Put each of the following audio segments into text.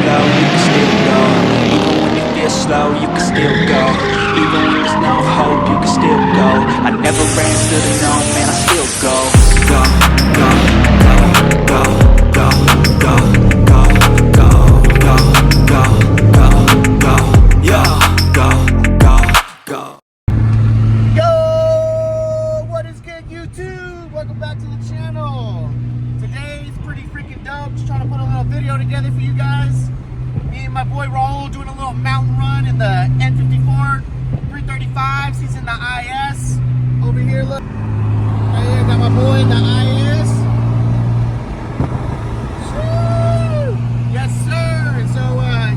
slow, you can still go. Even when you feel slow, you can still go. Even when there's no hope, you can still go. I never answer to no, man, I still go. Go, go, go, go, go, go, go, go, go, go, go, go, yo, go, go, go. Yo, what is good, YouTube? Welcome back to the channel. Today's pretty freaking dope. Just trying to put a little video together for you guys. Me and my boy Raul doing a little mountain run in the N54 335s. He's in the IS. Over here, look. Right here, got my boy in the IS. Woo! Yes, sir. And so,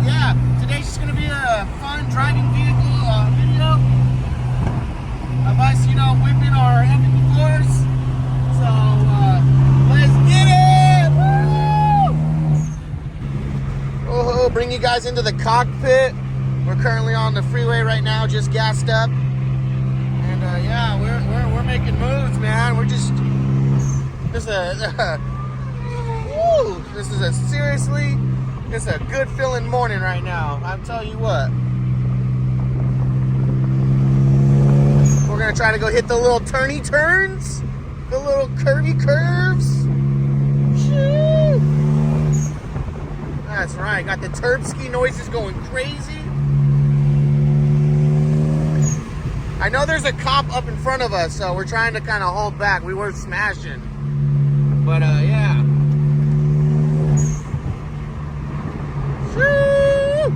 yeah, today's just gonna be a fun driving vehicle video of us, you know, whipping our N54s. So, let's get it! Woo! Oh, bring you guys into the cockpit. We're currently on the freeway right now, just gassed up. And, yeah, we're making moves, man. We're just, this is a seriously, it's a good feeling morning right now. I'll tell you what. We're gonna try to go hit the little turny turns, the little curvy curves. Shoo. That's right, got the Turbski noises going crazy. I know there's a cop up in front of us, so we're trying to kind of hold back. We were smashing, but yeah. Shoo.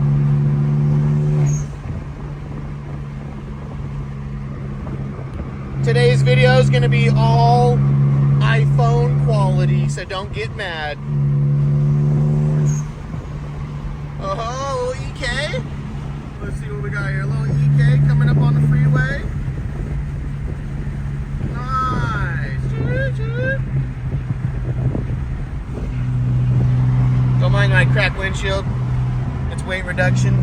Today's video is going to be all iPhone quality, so don't get mad. Oh, little EK. Let's see what we got here. A little EK coming up on the freeway. Nice. Don't mind my cracked windshield. It's weight reduction.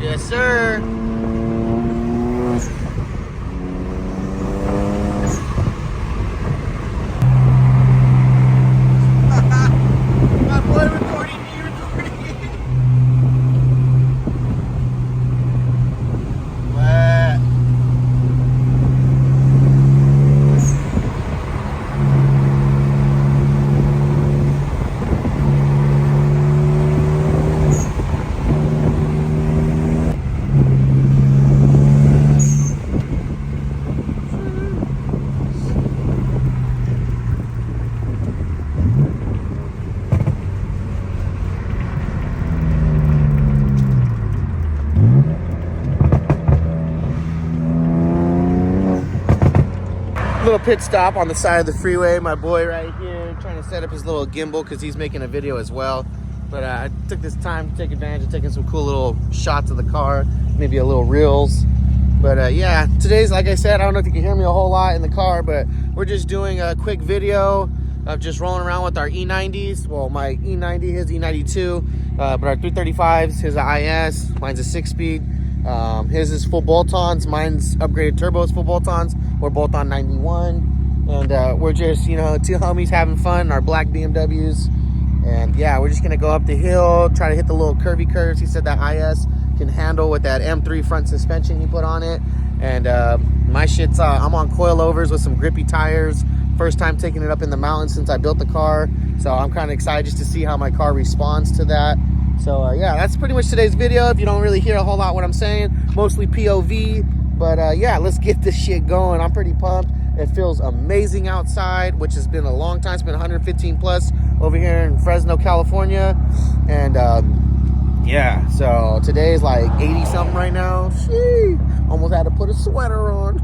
Yes, sir. My boy recording me recording. What? Little pit stop on the side of the freeway. My boy right here trying to set up his little gimbal because he's making a video as well. But I took this time to take advantage of taking some cool little shots of the car, maybe a little reels. But yeah, today's, like I said, I don't know if you can hear me a whole lot in the car, but we're just doing a quick video of just rolling around with our E90s. Well, my E90, his E92, but our 335s, his IS, mine's a 6-speed. His is full bolt-ons, mine's upgraded turbos, full bolt-ons. We're both on 91, and we're just, you know, two homies having fun in our black BMWs. And yeah, we're just gonna go up the hill, try to hit the little curvy curves. He said that IS can handle with that M3 front suspension he put on it. And my shit's, I'm on coilovers with some grippy tires. First time taking it up in the mountains since I built the car. So I'm kind of excited just to see how my car responds to that. So yeah, that's pretty much today's video. If you don't really hear a whole lot what I'm saying, mostly POV. But yeah, let's get this shit going. I'm pretty pumped. It feels amazing outside, which has been a long time. It's been 115 plus over here in Fresno, California. And yeah, so today's like 80 something right now. Sheesh, almost had to put a sweater on.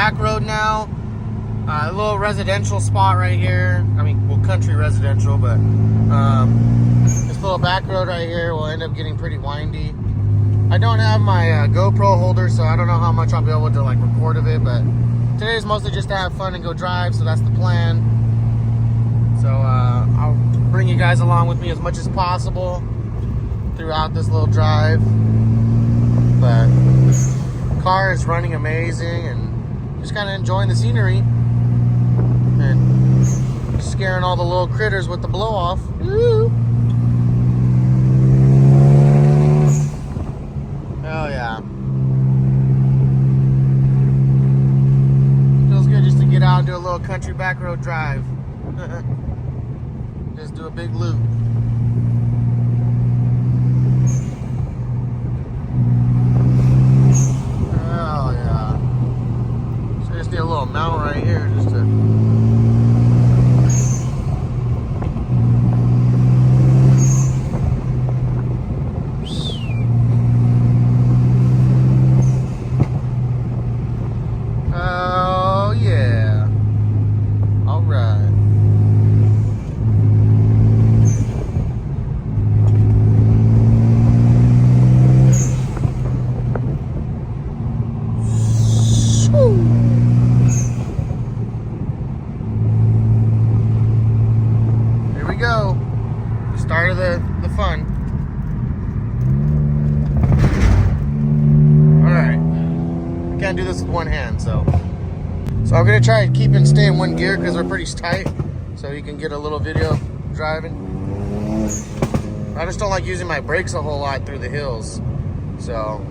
back road now. A little residential spot right here. I mean, well, country residential, but this little back road right here will end up getting pretty windy. I don't have my GoPro holder, so I don't know how much I'll be able to like record of it, but today is mostly just to have fun and go drive, so that's the plan. So I'll bring you guys along with me as much as possible throughout this little drive. But the car is running amazing and just kind of enjoying the scenery and scaring all the little critters with the blow off. Woo! Oh yeah. Feels good just to get out and do a little country back road drive. Just do a big loop. Oh yeah. So just need a little mount right here just to go. Start of the fun. Alright. I can't do this with one hand, so I'm gonna try and keep and stay in one gear because we're pretty tight, so you can get a little video driving. I just don't like using my brakes a whole lot through the hills. So,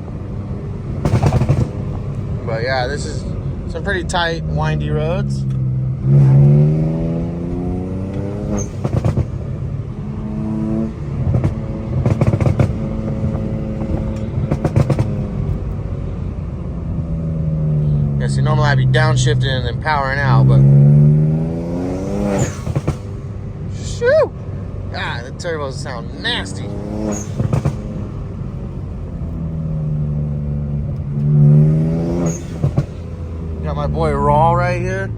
but yeah, this is some pretty tight, windy roads. Yeah, see, normally I'd be downshifting and then powering out, but shoo! Ah, the turbos sound nasty. Got my boy Raw right here.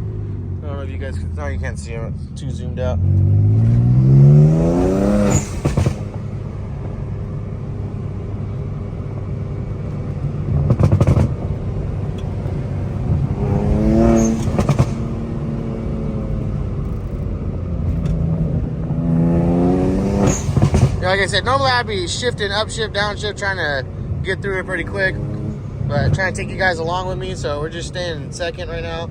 I don't know if you guys can, no, you can't see him, it's too zoomed out. Like I said, normally I'd be shifting, upshift, downshift, trying to get through it pretty quick, but trying to take you guys along with me, so we're just staying in second right now.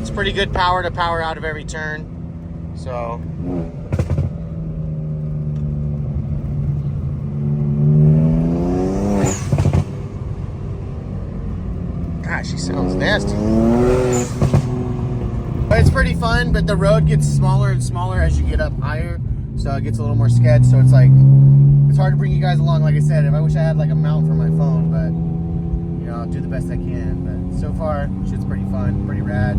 It's pretty good power to power out of every turn, so. Gosh, she sounds nasty. But it's pretty fun, but the road gets smaller and smaller as you get up higher. So it gets a little more sketch, so it's like, it's hard to bring you guys along. Like I said, I wish I had like a mount for my phone, but you know, I'll do the best I can. But so far, shit's pretty fun, pretty rad.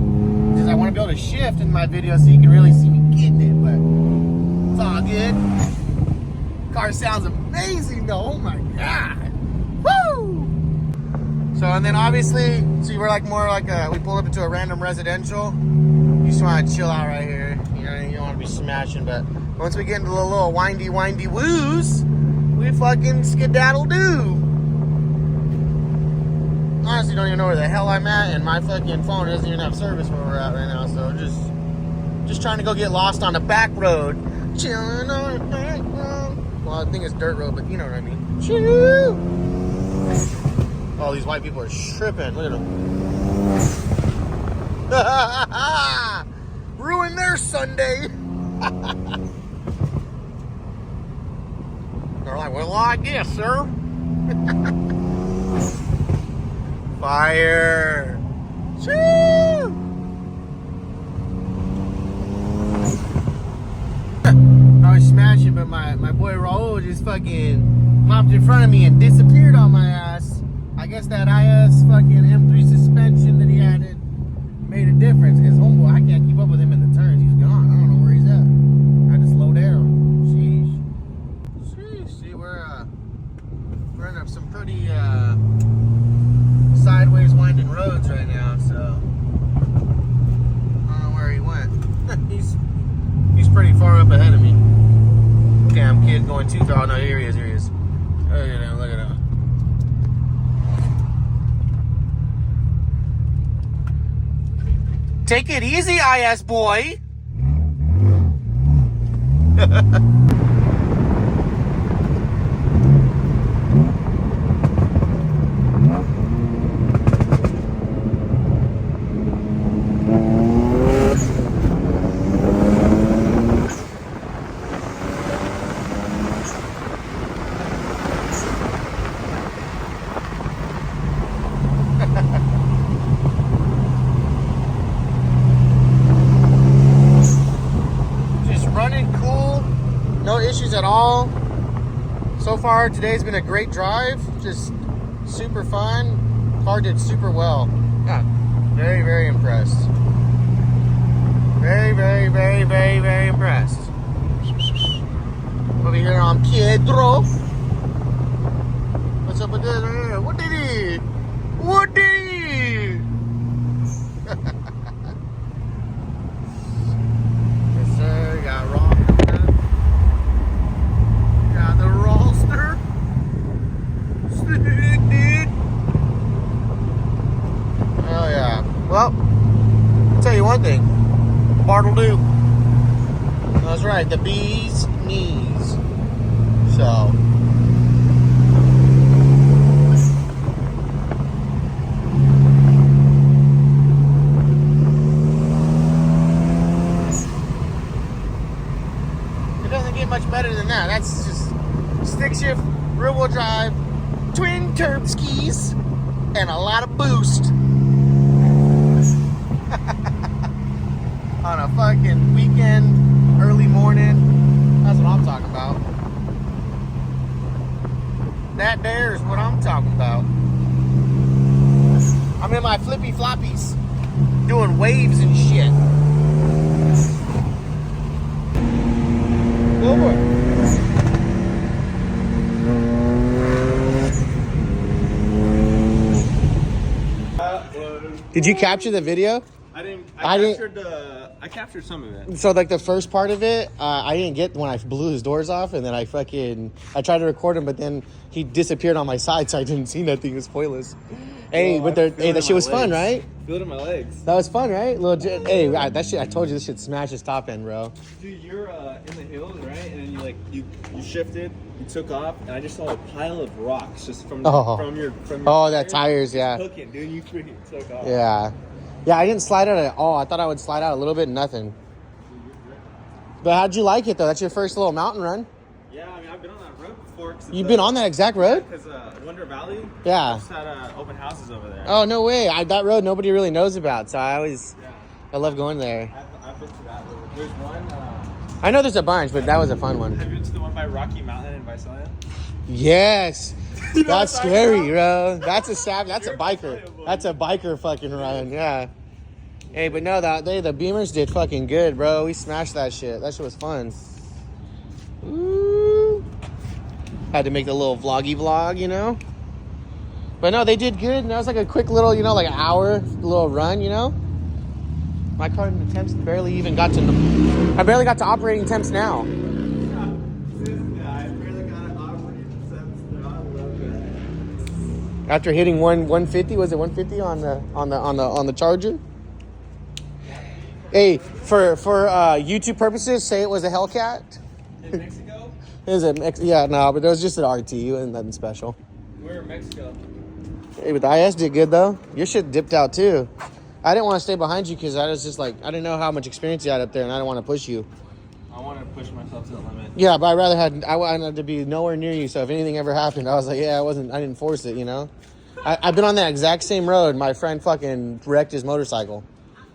Just I want to be able to shift in my video so you can really see me getting it, but it's all good. Car sounds amazing though, oh my God. Woo! So, and then obviously, see, we're like more like we pulled up into a random residential. You just want to chill out right here. You know, you don't want to be smashing, but once we get into the little windy woos, we fucking skedaddle do. Honestly, don't even know where the hell I'm at, and my fucking phone doesn't even have service where we're at right now, so just trying to go get lost on a back road. Chilling on a back road. Well, I think it's dirt road, but you know what I mean. Choo! Oh, these white people are tripping. Look at them. Ruin their Sunday. They're like, well, I guess, sir. Fire. Choo! I was smashing, but my boy Raul just fucking hopped in front of me and disappeared on my ass. I guess that IS fucking M3 suspension that he added made a difference, because homeboy, I can't keep up with him in the turns. He's gone. I don't know where he's at. I had to slow down. Sheesh. See, we're in some pretty sideways winding some roads right now, so I don't know where he went. he's pretty far up ahead of me. Damn kid going too far. Oh, no, here he is. Look at him. Look at him. Take it easy, IS boy. Issues at all. So far today's been a great drive, just super fun. Car did super well. Yeah, very impressed. Very impressed. Over here on Pietro. What's up with this? What did he? Yes sir, got wrong. Oh yeah. Well, I'll tell you one thing. Bart'll do. That's right. The bee's knees. So. It doesn't get much better than that. That's just stick shift, rear wheel drive, twin curb skis, and a lot of boost. On a fucking weekend, early morning. That's what I'm talking about. That there is what I'm talking about. I'm in my flippy floppies, doing waves and shit. Go for it. Did you capture the video? I didn't. I captured some of it. So like the first part of it, I didn't get when I blew his doors off, and then I tried to record him, but then he disappeared on my side, so I didn't see nothing. It was pointless. Hey, but that shit was fun, right? Feel it in my legs. That was fun, right? Hey, that shit. I told you this shit smashed his top end, bro. Dude, you're in the hills, right? And then you shifted, you took off, and I just saw a pile of rocks just from your that tires, yeah. Cooking, dude, you freaking took off. Yeah, I didn't slide out at all. I thought I would slide out a little bit, nothing. But how'd you like it though? That's your first little mountain run. Yeah, I mean I've been on that road before. You've been on that exact road? Because Wonder Valley. Yeah. Just had open houses over there. Oh no way! That road nobody really knows about, so I love going there. I've been to that road. There's one. I know there's a bunch, but that was a fun one. Have you been to the one by Rocky Mountain in Visalia? Yes. You know That's scary, bro. That's a biker. That's a biker fucking run, yeah. Hey, but no, the Beamers did fucking good, bro. We smashed that shit. That shit was fun. Ooh. Had to make the little vloggy vlog, you know? But no, they did good. And that was like a quick little, like an hour little run, you know? My car in the temps barely even got to... I barely got to operating temps now. After hitting 150, was it 150 on the Charger? Hey, for YouTube purposes, say it was a Hellcat. In Mexico? Yeah, no, but it was just an RT, and nothing special. We're in Mexico. Hey, but the IS did good though. Your shit dipped out too. I didn't want to stay behind you because I was just like, I didn't know how much experience you had up there, and I didn't want to push you. I wanted to push myself to the limit. Yeah, but I wanted to be nowhere near you. So if anything ever happened, I was like, I didn't force it, you know. I've been on that exact same road. My friend fucking wrecked his motorcycle.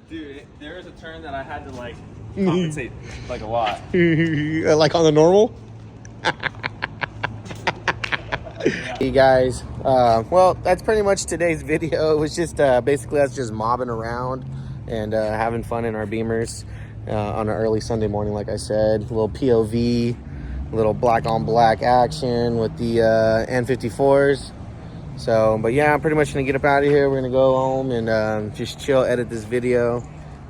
Dude, there was a turn that I had to like compensate like a lot. Like on the normal? Hey guys, well, that's pretty much today's video. It was just basically us just mobbing around and having fun in our Beamers on an early Sunday morning, like I said. A little POV, a little black on black action with the N54s. So, but yeah, I'm pretty much gonna get up out of here. We're gonna go home and just chill, edit this video,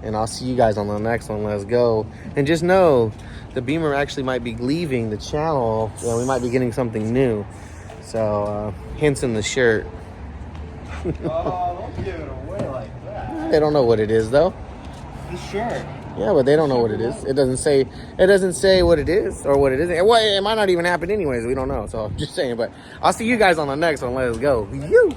and I'll see you guys on the next one. Let's go. And just know, the Beamer actually might be leaving the channel, and we might be getting something new. So, hints in the shirt. Oh, don't give it away like that. They don't know what it is, though. The shirt. Yeah, but they don't know what it is. It doesn't say what it is or what it isn't. Well, it might not even happen anyways. We don't know. So I'm just saying. But I'll see you guys on the next one. Let's go. You.